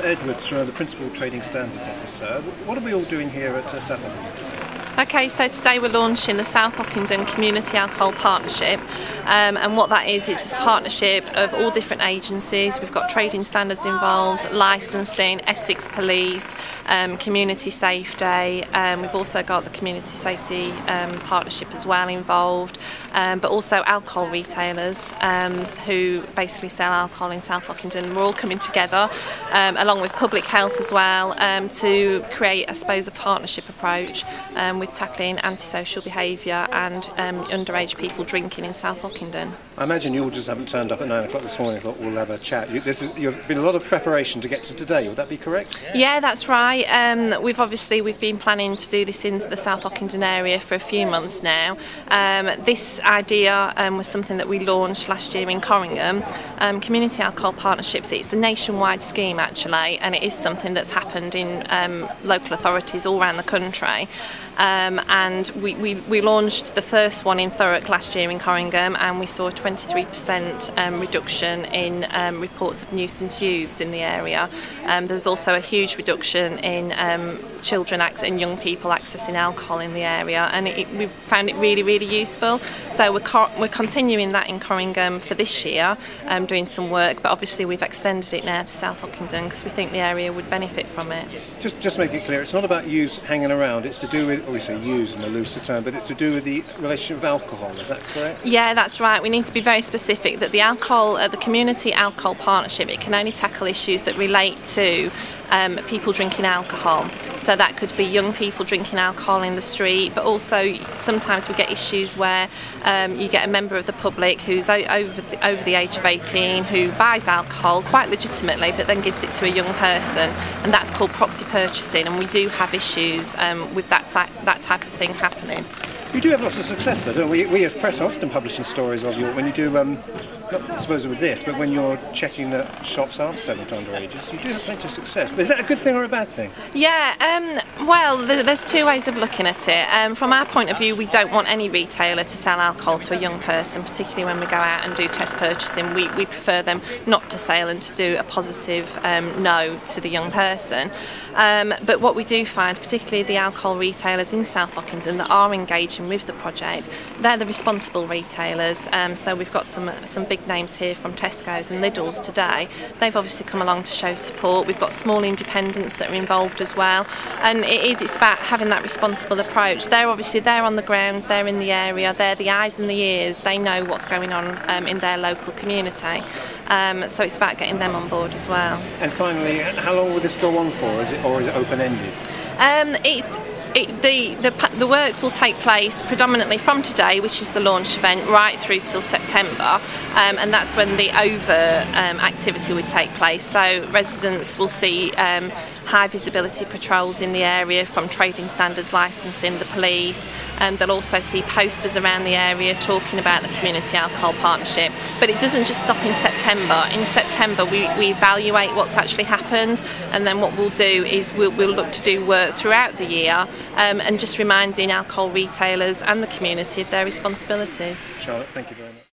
Edwards, the Principal Trading Standards Officer. What are we all doing here at South Ockendon? Okay, so today we're launching the South Ockendon Community Alcohol Partnership, and what that is, it's a partnership of all different agencies. We've got trading standards involved, licensing, Essex Police, community safety. We've also got the community safety partnership as well involved, but also alcohol retailers who basically sell alcohol in South Ockendon. We're all coming together, along with public health as well, to create, I suppose, a partnership approach with tackling antisocial behaviour and underage people drinking in South Ockendon. I imagine you all just haven't turned up at 9 o'clock this morning and thought we'll have a chat. You've been a lot of preparation to get to today, would that be correct? Yeah, that's right. We've been planning to do this in the South Ockendon area for a few months now. This idea was something that we launched last year in Corringham. Community Alcohol Partnerships, it's a nationwide scheme actually, and it is something that's happened in local authorities all around the country. And we launched the first one in Thurrock last year in Corringham, and we saw a 23% reduction in reports of nuisance youths in the area. There was also a huge reduction in children and young people accessing alcohol in the area, and we found it really, really useful. So we're continuing that in Corringham for this year, doing some work, but obviously we've extended it now to South Ockendon because we think the area would benefit from it. Just make it clear, it's not about youths hanging around, it's to do with, obviously use in a looser term, but it's to do with the relationship of alcohol, is that correct? Yeah, that's right. We need to be very specific that the Community Alcohol Partnership, it can only tackle issues that relate to people drinking alcohol. So that could be young people drinking alcohol in the street, but also sometimes we get issues where you get a member of the public who's over the age of 18 who buys alcohol quite legitimately but then gives it to a young person, and that's called proxy purchasing, and we do have issues with that type of thing happening. You do have lots of success though, don't we? We as press are often publishing stories of you when you do, not supposed with this, but when you're checking that shops aren't selling to underages, you do have plenty of success. But is that a good thing or a bad thing? Yeah, well, there's two ways of looking at it. From our point of view, we don't want any retailer to sell alcohol to a young person, particularly when we go out and do test purchasing. We prefer them not to sell and to do a positive no to the young person. But what we do find, particularly the alcohol retailers in South Ockendon that are engaging with the project, they're the responsible retailers. So we've got some big names here from Tesco's and Lidl's today. They've obviously come along to show support. We've got small independents that are involved as well, and it's about having that responsible approach. They're on the ground, they're in the area, they're the eyes and the ears. They know what's going on in their local community. So it's about getting them on board as well. And finally, how long will this go on for? Is it open-ended? The work will take place predominantly from today, which is the launch event, right through till September, and that's when the activity would take place. So residents will see high visibility patrols in the area from trading standards licensing, the police, and they'll also see posters around the area talking about the Community Alcohol Partnership. But it doesn't just stop in September. In September we evaluate what's actually happened, and then what we'll do is we'll look to do work throughout the year, and just reminding alcohol retailers and the community of their responsibilities. Charlotte, thank you very much.